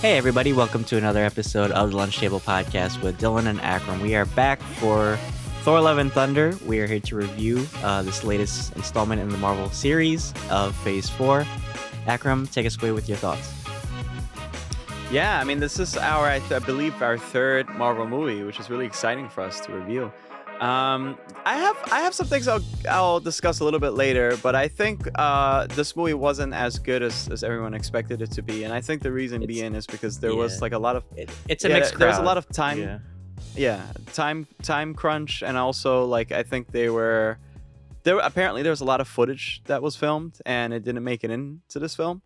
Hey, everybody, welcome to another episode of the Lunch Table Podcast with Dylan and Akram. We are back for Thor Love and Thunder. We are here to review this latest installment in the Marvel series of Phase 4. Akram, take us away with your thoughts. Yeah, I mean, this is I believe, our third Marvel movie, which is really exciting for us to review. I have some things I'll discuss a little bit later, but I think this movie wasn't as good as everyone expected it to be, and I think the reason being is because there was like a lot of it's a mixed crowd. There was a lot of time, time crunch, and also like I think apparently there was a lot of footage that was filmed and it didn't make it into this film,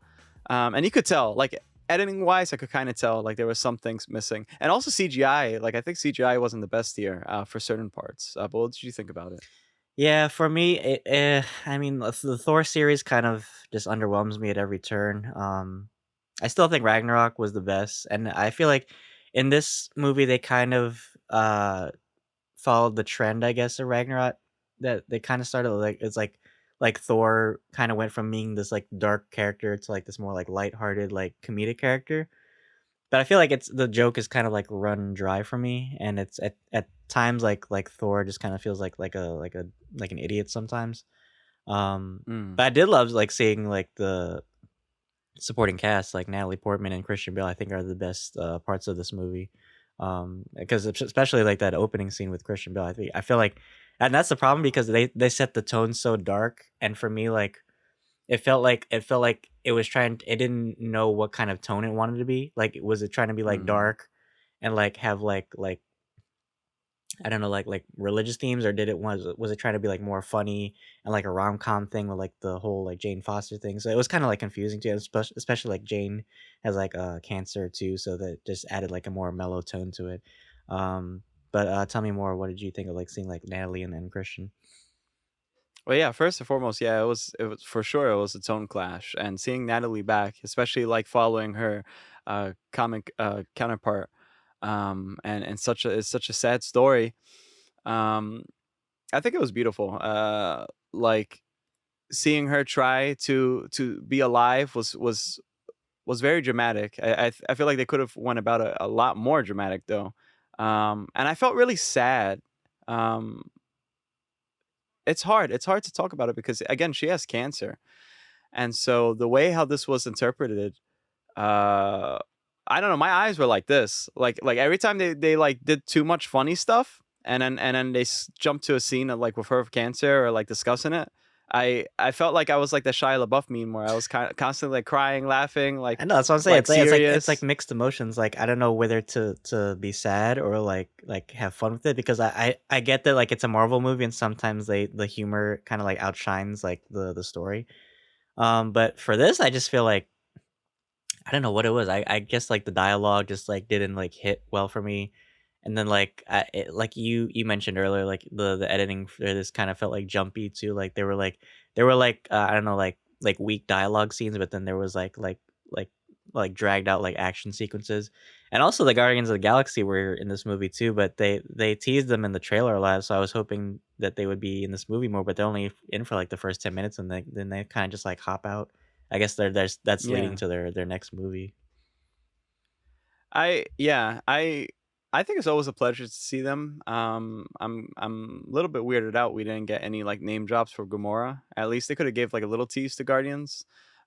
and you could tell like. Editing wise, I could kind of tell like there were some things missing, and also CGI. Like I think CGI wasn't the best here for certain parts. But what did you think about it? Yeah, for me, I mean, the Thor series kind of just underwhelms me at every turn. I still think Ragnarok was the best, and I feel like in this movie they kind of followed the trend, I guess, of Ragnarok. That they kind of started like Thor kind of went from being this like dark character to like this more like lighthearted like comedic character. But I feel like the joke is kind of like run dry for me, and it's at times like Thor just kind of feels like an idiot sometimes. But I did love like seeing like the supporting cast like Natalie Portman and Christian Bale. I think are the best parts of this movie. Because especially like that opening scene with Christian Bale, I feel like, and that's the problem because they set the tone so dark, and for me like it felt like it didn't know what kind of tone it wanted to be. Like was it trying to be like dark and like have like I don't know like religious themes, or was it trying to be like more funny and like a rom-com thing with like the whole like Jane Foster thing? So it was kind of like confusing too, especially like Jane has like cancer too, so that just added like a more mellow tone to it. But tell me more. What did you think of like seeing like Natalie and Christian? Well, yeah. First and foremost, yeah, it was for sure it was a tone clash, and seeing Natalie back, especially like following her comic counterpart, and it's such a sad story. Um, I think it was beautiful. Like seeing her try to be alive was very dramatic. I feel like they could have went about it a lot more dramatic though. And I felt really sad. Um, it's hard. It's hard to talk about it because again, she has cancer, and so the way how this was interpreted, uh, I don't know. My eyes were like this. Like every time they like did too much funny stuff, and then they jumped to a scene of like with her cancer or like discussing it. I felt like I was like the Shia LaBeouf meme where I was kind of constantly like crying, laughing, like I know that's what I'm saying. like It's serious. like mixed emotions. Like I don't know whether to be sad or like have fun with it, because I get that like it's a Marvel movie and sometimes the humor kind of like outshines like the story. But for this, I just feel like I don't know what it was. I guess like the dialogue just like didn't like hit well for me. And then like you mentioned earlier, like the editing for this kind of felt like jumpy too. Like there were I don't know like weak dialogue scenes, but then there was like like dragged out like action sequences. And also the Guardians of the Galaxy were in this movie too, but they teased them in the trailer a lot, so I was hoping that they would be in this movie more, but they're only in for like the first 10 minutes, and then they kind of just like hop out. I guess that's leading Yeah. to their next movie. I think it's always a pleasure to see them. I'm a little bit weirded out we didn't get any like name drops for Gamora. At least they could have gave like a little tease to Guardians.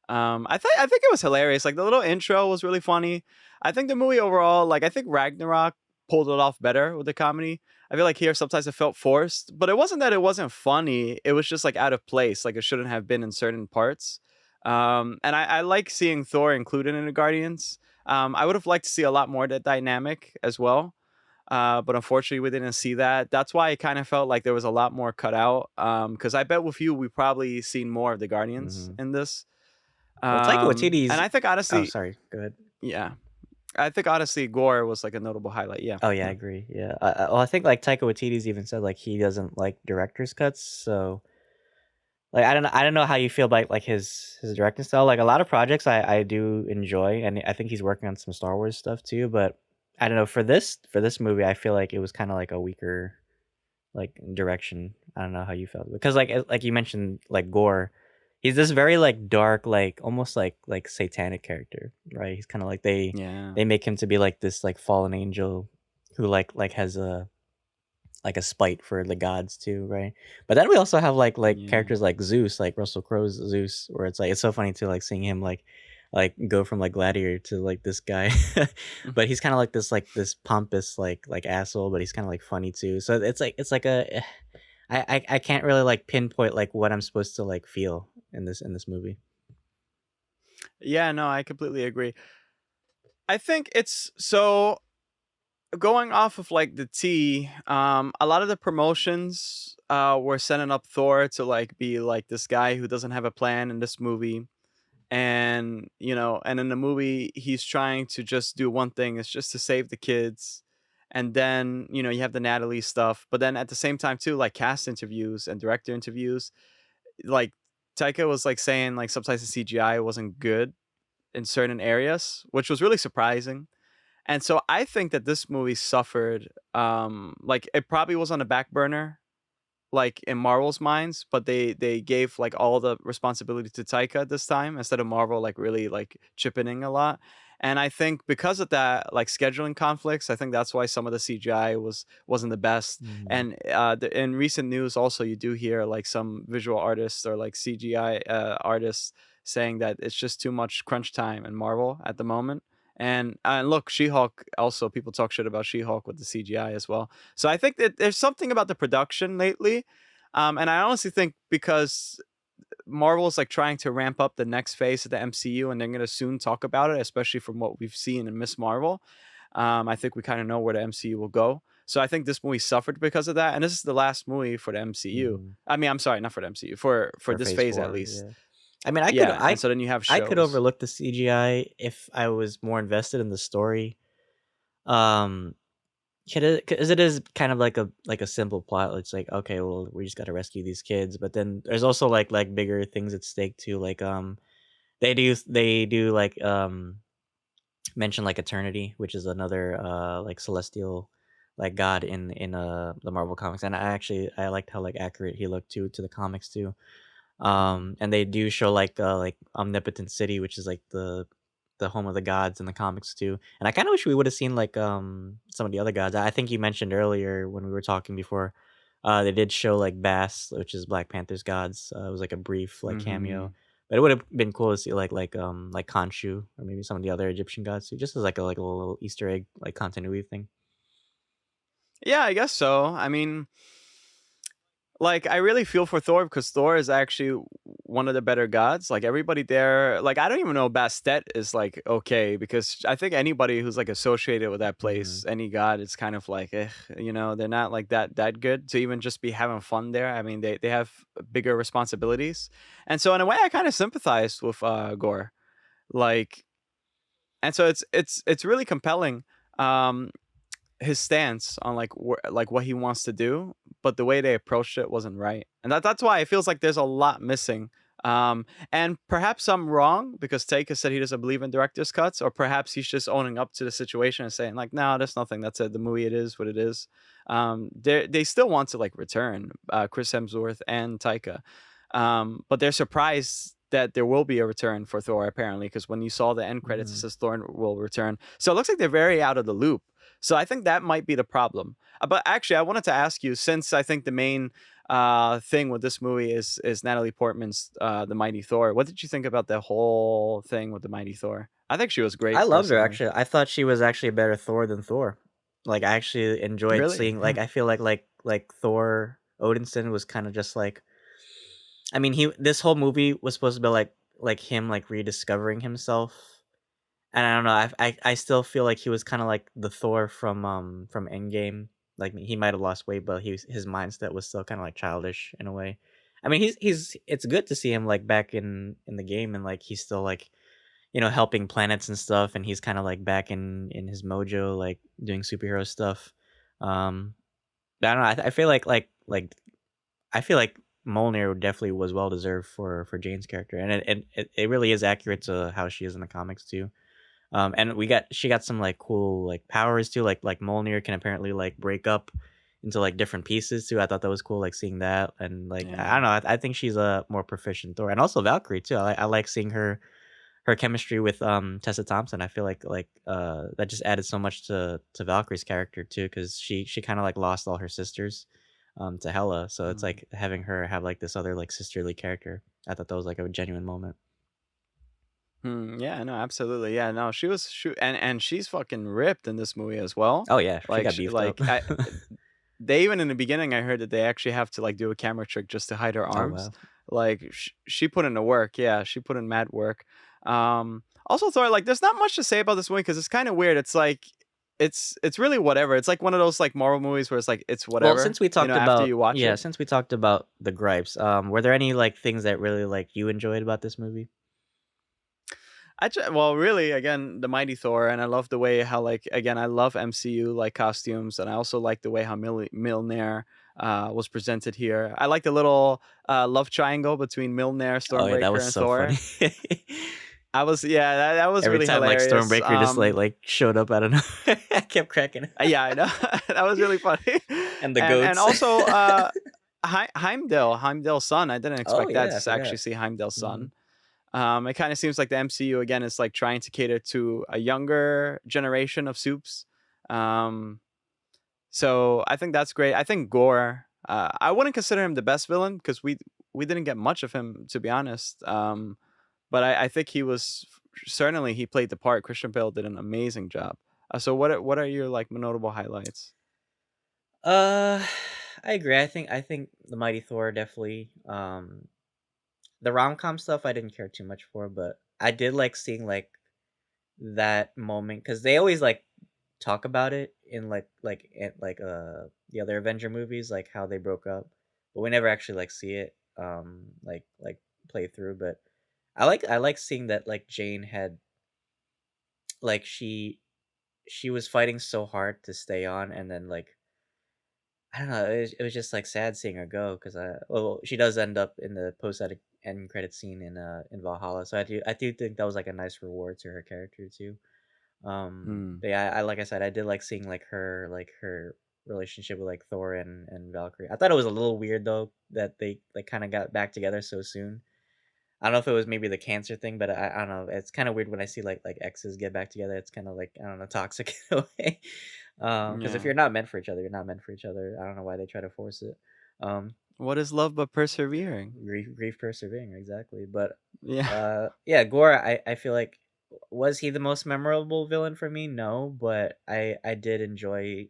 I think it was hilarious. Like the little intro was really funny. I think the movie overall, like I think Ragnarok pulled it off better with the comedy. I feel like here sometimes it felt forced, but it wasn't that it wasn't funny. It was just like out of place. Like it shouldn't have been in certain parts. And I like seeing Thor included in the Guardians. I would have liked to see a lot more of that dynamic as well. But unfortunately, we didn't see that. That's why it kind of felt like there was a lot more cut out. Because I bet with you, we probably seen more of the Guardians Hmm. in this. Well, Taika And Waititi's. I think Oh, honestly, sorry. Go ahead. yeah, I think honestly, Gore was like a notable highlight. Yeah, Oh yeah, I yeah. agree. Yeah. Well, I think like Taika Waititi's even said like he doesn't like director's cuts. So like I don't know how you feel about like his directing style. Like a lot of projects I do enjoy, and I think he's working on some Star Wars stuff too. But I don't know, for this movie, I feel like it was kind of like a weaker like direction. I don't know how you felt, because like you mentioned like Gore. He's this very, like, dark, like, almost like satanic character, right? He's kinda like Yeah. they make him to be like this, like, fallen angel who, like, has a spite for the gods too, right? But then we also have, like, Yeah. characters like Zeus, like Russell Crowe's Zeus, where it's like it's so funny too, like, seeing him, like, go from, like, gladiator to, like, this guy. But he's kinda like this pompous, like, asshole, but he's kinda, like, funny too. So it's like a I can't really, like, pinpoint, like, what I'm supposed to, like, feel in this movie. Yeah, no, I completely agree. I think it's so going off of like the T, a lot of the promotions were setting up Thor to like be like this guy who doesn't have a plan in this movie. And and in the movie he's trying to just do one thing, it's just to save the kids. And then you have the Natalie stuff, but then at the same time too, like cast interviews and director interviews, like Taika was like saying like sometimes the CGI wasn't good in certain areas, which was really surprising. And so I think that this movie suffered, like it probably was on the back burner, like in Marvel's minds, but they gave like all the responsibility to Taika this time instead of Marvel like really like chipping in a lot. And I think because of that, like scheduling conflicts, I think that's why some of the CGI wasn't the best. Mhm, And in recent news, also you do hear like some visual artists or like CGI artists saying that it's just too much crunch time in Marvel at the moment. And look, She-Hulk also people talk shit about She-Hulk with the CGI as well. So I think that there's something about the production lately, and I honestly think because Marvel's like trying to ramp up the next phase of the MCU, and they're gonna soon talk about it, especially from what we've seen in Miss Marvel. I think we kind of know where the MCU will go. So I think this movie suffered because of that, and this is the last movie for the MCU. mhm. I mean, I'm sorry, not for the MCU, for For this Phase phase at 4, least. yeah. I mean, Yeah, and so then you have I could shows. overlook the CGI if I was more invested in the story. Um, 'cause it is kind of like a simple plot. It's like, okay, well, we just gotta rescue these kids, but then there's also like bigger things at stake too. Like, they do like mention like eternity, which is another like celestial like god in the Marvel comics, and I liked how like accurate he looked to the comics too. And they do show like Omnipotent City, which is like the home of the gods in the comics too. And I kind of wish we would have seen like some of the other gods. I think you mentioned earlier when we were talking before. They did show like Bass, which is Black Panther's gods. It was like a brief like cameo, Hmm. but it would have been cool to see like Khonshu or maybe some of the other Egyptian gods too, just as like a little Easter egg like continuity thing. Yeah, I guess so. I mean, like, I really feel for Thor because Thor is actually one of the better gods. Like everybody there, like I don't even know Bastet is like okay because I think anybody who's like associated with that Hmm. place, any god, it's kind of like, they're not like that good to even just be having fun there. I mean, they have bigger responsibilities, and so in a way, I kind of sympathize with Gore. Like, and so it's really compelling. His stance on like like what he wants to do, but the way they approached it wasn't right, and that's why it feels like there's a lot missing. And perhaps I'm wrong because Taika said he doesn't believe in director's cuts, or perhaps he's just owning up to the situation and saying like, "No, there's nothing. That's it. The movie, it is what it is." They still want to like return Chris Hemsworth and Taika, but they're surprised that there will be a return for Thor apparently because when you saw the end credits, it Hmm. says Thor will return. So it looks like they're very out of the loop. So I think that might be the problem. But actually, I wanted to ask you, since I think the main thing with this movie is Natalie Portman's the Mighty Thor. What did you think about the whole thing with the Mighty Thor? I think she was I great loved her personally. actually. I thought she was actually a better Thor than Thor. Like I actually enjoyed Really? seeing I feel like Thor Odinson was kind of just like I mean he this whole movie was supposed to be like him like rediscovering himself. And I don't know, I still feel like he was kind of like the Thor from Endgame. Like he might have lost weight, but his mindset was still kind of like childish in a way. I mean, he's it's good to see him like back in the game and like he's still like helping planets and stuff, and he's kind of like back in his mojo, like doing superhero stuff. Um, but I don't know. I feel like I feel like Mjolnir definitely was well deserved for Jane's character, and it really is accurate to how she is in the comics too. And she got some like cool like powers too, like Mjolnir can apparently like break up into like different pieces too. I thought that was cool, like seeing that, and like I Yeah. don't know, I think she's a more proficient Thor, and also Valkyrie too. I like seeing her chemistry with Tessa Thompson. I feel like that just added so much to Valkyrie's character too, because she kind of like lost all her sisters to Hela, so it's Mm. like having her have like this other like sisterly character. I thought that was like a genuine moment. Yeah, no, absolutely. Yeah, no, and she's fucking ripped in this movie as well. Oh yeah, she Like, got beefed up. like they even in the beginning, I heard that they actually have to like do a camera trick just to hide her Oh arms. wow. Like, she put in the work. Yeah, she put in mad work. Also thought like there's not much to say about this movie because it's kind of weird. It's like it's really whatever. It's like one of those like Marvel movies where it's like it's Well, whatever. since we talked After about you watch yeah, it. since we talked about the gripes, were there any like things that really like you enjoyed about this movie? Well, really, again, the Mighty Thor, and I love the way how, like, again, I love MCU like costumes, and I also like the way how Milner was presented here. I like the little love triangle between Milner, Oh yeah, that Stormbreaker, was and so funny. Thor. That was Every really time like hilarious. Stormbreaker just like showed up, I don't know. I kept cracking up. Yeah, I know that was really funny, And the and goats. also Heimdall's son. I didn't Oh expect that yeah, to I actually forgot. see Heimdall's Mhm. son. It kind of seems like the MCU again is like trying to cater to a younger generation of soups. Um, so I think that's great. I think Gore. I wouldn't consider him the best villain because we didn't get much of him to be honest. But I think he was certainly he played the part. Christian Bale did an amazing job. So what are your like notable highlights? Uh, I agree. I think the Mighty Thor definitely. The rom-com stuff I didn't care too much for, but I did like seeing like that moment because they always like talk about it in the other Avenger movies, like how they broke up, but we never actually like see it like play through. But I like seeing that like Jane had like she was fighting so hard to stay on, and then like I don't know, it was just like sad seeing her go because well she does end up in the end credit scene in Valhalla, so I do think that was like a nice reward to her character too. Hmm. But yeah, I like I said, I did like seeing like her relationship with like Thor and Valkyrie. I thought it was a little weird though that they like kind of got back together so soon. I don't know if it was maybe the cancer thing, but I don't know. It's kind of weird when I see like exes get back together. It's kind of like I don't know, toxic in a way. Because if Yeah. you're not meant for each other, you're not meant for each other. I don't know why they try to force it. Um, What is love but persevering? grief persevering exactly, but Yeah. yeah, Gore. I feel like was he the most memorable villain for me? No, but I did enjoy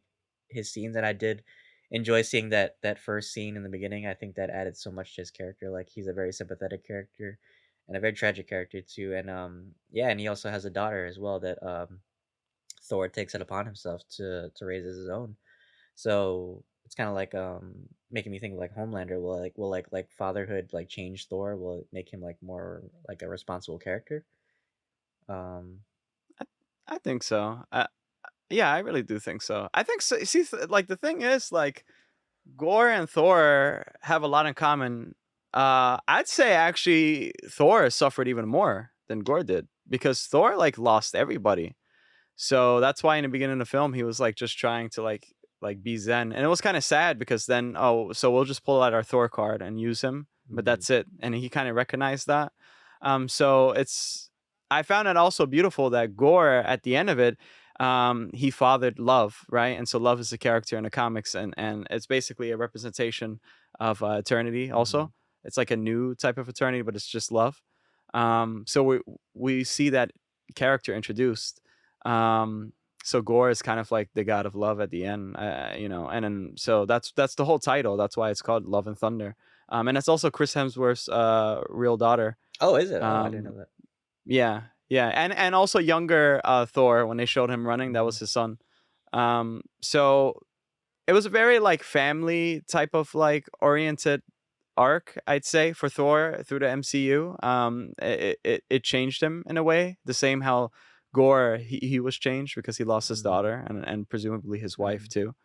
his scenes, and I did enjoy seeing that first scene in the beginning. I think that added so much to his character. Like he's a very sympathetic character and a very tragic character too. And yeah, and he also has a daughter as well that Thor takes it upon himself to raise as his own. So it's kind of like making me think of like Homelander. Will fatherhood like change Thor? Will it make him like more like a responsible character? Um, I, I think so. Yeah, I really do think so. I think so. See, like the thing is, like Gore and Thor have a lot in common. I'd say actually Thor suffered even more than Gore did because Thor like lost everybody. So that's why in the beginning of the film he was like just trying to like be zen, and it was kind of sad because then so we'll just pull out our Thor card and use him, but mhm, that's it. And he kind of recognized that. So it's I found it also beautiful that Gore at the end of it, he fathered love, right? And so love is a character in the comics, and it's basically a representation of eternity. mhm, Also, it's like a new type of eternity, but it's just love. So we see that character introduced. Um, so Gore is kind of like the god of love at the end, and then so that's the whole title. That's why it's called Love and Thunder. And it's also Chris Hemsworth's real daughter. Oh, is it? Oh, I didn't Um, know that. yeah, yeah, and also younger Thor when they showed him running, that Mhm, was his son. So it was a very like family type of like oriented arc, I'd say, for Thor through the MCU. It changed him in a way, the same how Gore he was changed because he lost his mhm, daughter and presumably his wife mhm, too.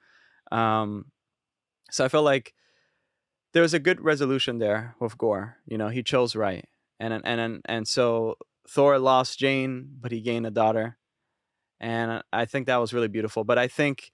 Um, so I felt like there was a good resolution there with Gore. He chose right, and so Thor lost Jane, but he gained a daughter, and I think that was really beautiful. But I think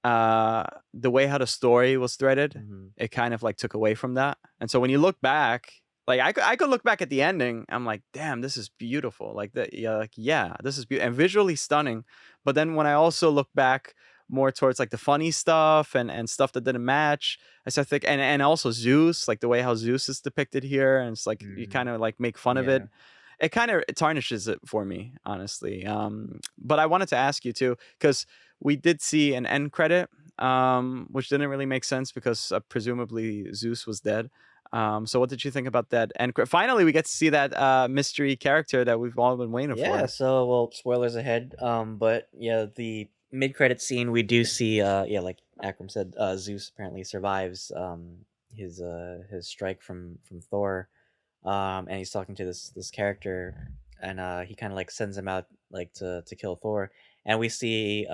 the way how the story was threaded, Mhm. it kind of like took away from that. And so when you look back, like I could look back at the ending, I'm like, damn, this is beautiful. Like that, yeah, like yeah, this is beautiful and visually stunning. But then when I also look back more towards like the funny stuff and stuff that didn't match, I start think and also Zeus, like the way how Zeus is depicted here, and it's like you kind Mhm. of like make fun of it. Yeah. It kind of tarnishes it for me, honestly. But I wanted to ask you too, because we did see an end credit, which didn't really make sense because presumably Zeus was dead. So what did you think about that end credit? Finally, we get to see that mystery character that we've all been waiting Yeah, for. so well, spoilers ahead. But yeah, the mid-credit scene we do see yeah, like Akram said, Zeus apparently survives his strike from Thor. And he's talking to this character, and he kind of like sends him out like to kill Thor. And we see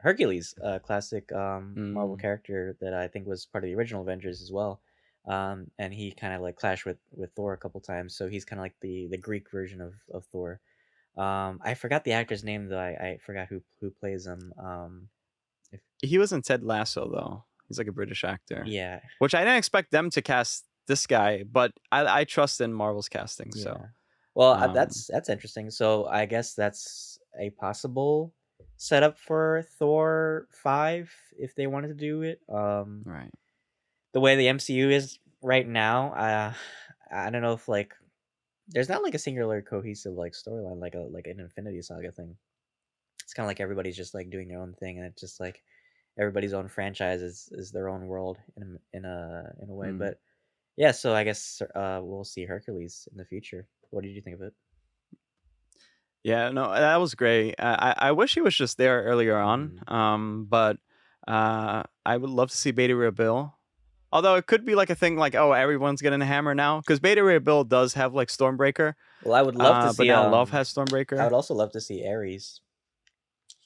Hercules, a classic Marvel Mm, character that I think was part of the original Avengers as well. And he kind of like clashed with Thor a couple times, so he's kind of like the Greek version of Thor. I forgot the actor's name though. I forgot who plays him. If he was in Ted Lasso though. He's like a British actor, Yeah, which I didn't expect them to cast this guy, but I trust in Marvel's casting. So yeah. Well, um, that's interesting. So I guess that's a possible setup for Thor 5 if they wanted to do it. right. The way the MCU is right now, I don't know if like there's not like a singular cohesive like storyline like an Infinity Saga thing. It's kind of like everybody's just like doing their own thing, and it's just like everybody's own franchise is their own world in a way. Mm. But yeah, so I guess we'll see Hercules in the future. What did you think of it? Yeah, no, that was great. I wish he was just there earlier on. Mhm. But I would love to see Beta Ray Bill. Although it could be like a thing like, oh, everyone's getting a hammer now, because Beta Ray Bill does have like Stormbreaker. Well, I would love to But see now Love has I Stormbreaker. would also love to see Ares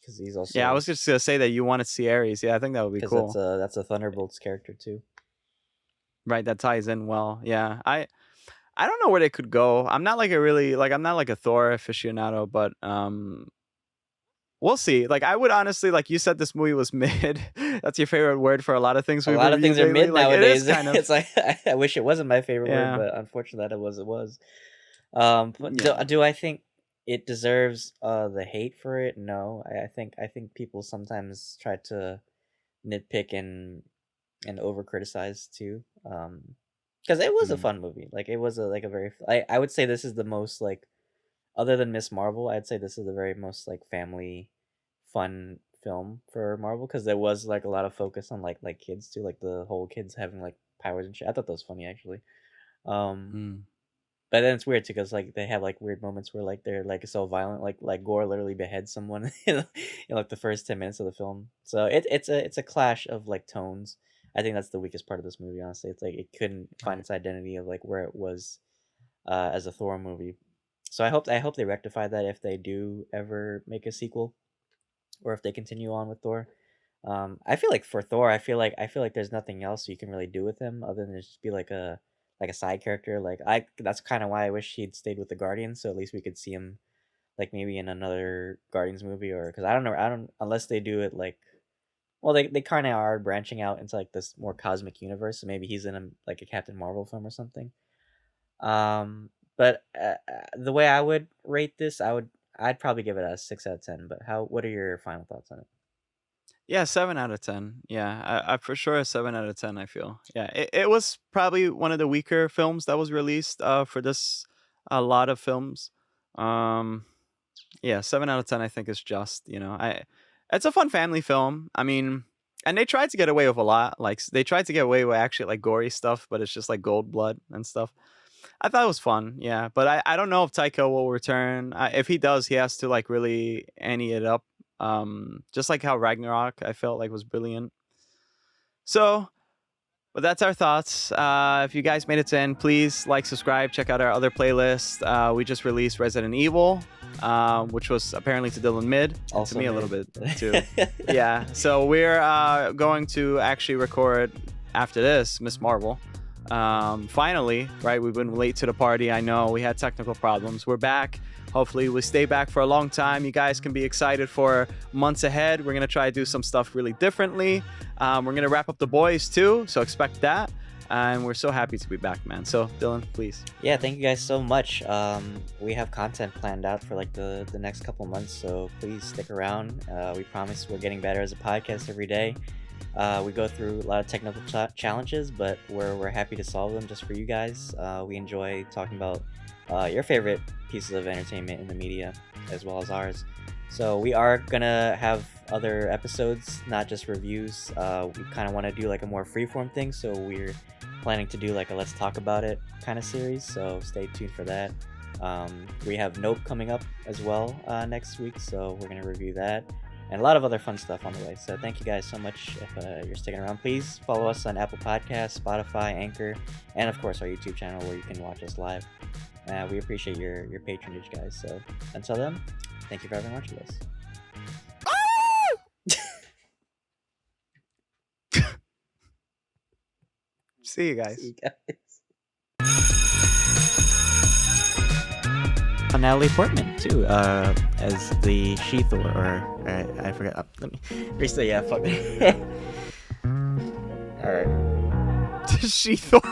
because he's Yeah, I also was just gonna say that you want to see Ares. Yeah, I think that would be because cool. that's a Thunderbolts character too. Right, that ties in well. Yeah, I don't know where they could go. I'm not like a really like I'm not like a Thor aficionado, but we'll see. Like I would honestly, like you said, this movie was mid. That's your favorite word for a lot of things A we've lot of reviewed things are lately. mid Like it is nowadays. kind of It's like I wish it wasn't my favorite word, yeah, but unfortunately that it was. But yeah. do I think it deserves the hate for it? No, I think people sometimes try to nitpick and over criticize too. Because it was a Mm, fun movie. Like it was a like a very I would say this is the most like other than Miss Marvel, I'd say this is the very most like family fun film for Marvel because there was like a lot of focus on like kids too, like the whole kids having like powers and shit. I thought that was funny actually. Um, mm, but then it's weird too because like they have like weird moments where like they're like so violent, like Gore literally beheads someone in like the first 10 minutes of the film. So it's a clash of like tones. I think that's the weakest part of this movie. Honestly, it's like it couldn't find right. its identity of like where it was as a Thor movie. So I hope they rectify that if they do ever make a sequel or if they continue on with Thor. I feel like for Thor, I feel like there's nothing else you can really do with him other than just be like a side character. Like I that's kind of why I wish he'd stayed with the Guardians, so at least we could see him like maybe in another Guardians movie or because I don't unless they do it like well they kind of are branching out into like this more cosmic universe, so maybe he's in a like a Captain Marvel film or something. But the way I would rate this, I'd probably give it a 6 out of 10. But what are your final thoughts on it? Yeah, 7 out of 10. Yeah, I for sure a 7 out of 10. I feel. Yeah, it was probably one of the weaker films that was released for this a lot of films. Um, yeah, 7 out of 10. I think is just it's a fun family film. I mean, and they tried to get away with a lot. Like they tried to get away with actually like gory stuff, but it's just like gold blood and stuff. I thought it was fun, yeah, but I don't know if Taika will return. If he does, he has to like really ante it up. Just like how Ragnarok I felt like was brilliant. So, but that's our thoughts. If you guys made it to end, please like, subscribe, check out our other playlist. We just released Resident Evil, which was apparently to Dylan mid and to Also me a little mid. bit too. Yeah, so we're going to actually record after this Miss Marvel. Finally, right? We've been late to the party. I know we had technical problems. We're back. Hopefully, we stay back for a long time. You guys can be excited for months ahead. We're gonna try to do some stuff really differently. We're gonna wrap up the boys too, so expect that. And we're so happy to be back, man. So, Dylan, please. Yeah, thank you guys so much. We have content planned out for like the next couple months, so please stick around. We promise we're getting better as a podcast every day. We go through a lot of technical challenges, but we're happy to solve them just for you guys. We enjoy talking about your favorite pieces of entertainment in the media, as well as ours. So we are gonna have other episodes, not just reviews. We kind of want to do like a more freeform thing, so we're planning to do like a let's talk about it kind of series. So stay tuned for that. We have Nope coming up as well next week, so we're gonna review that. And a lot of other fun stuff on the way. So thank you guys so much if you're sticking around. Please follow us on Apple Podcasts, Spotify, Anchor, and of course our YouTube channel where you can watch us live. We appreciate your patronage, guys. So until then, thank you for having watched us. See you guys. See you guys. Natalie Portman too, as the She-Thor, or I forgot. Let me restart. Yeah, fuck it. All right. She Thor.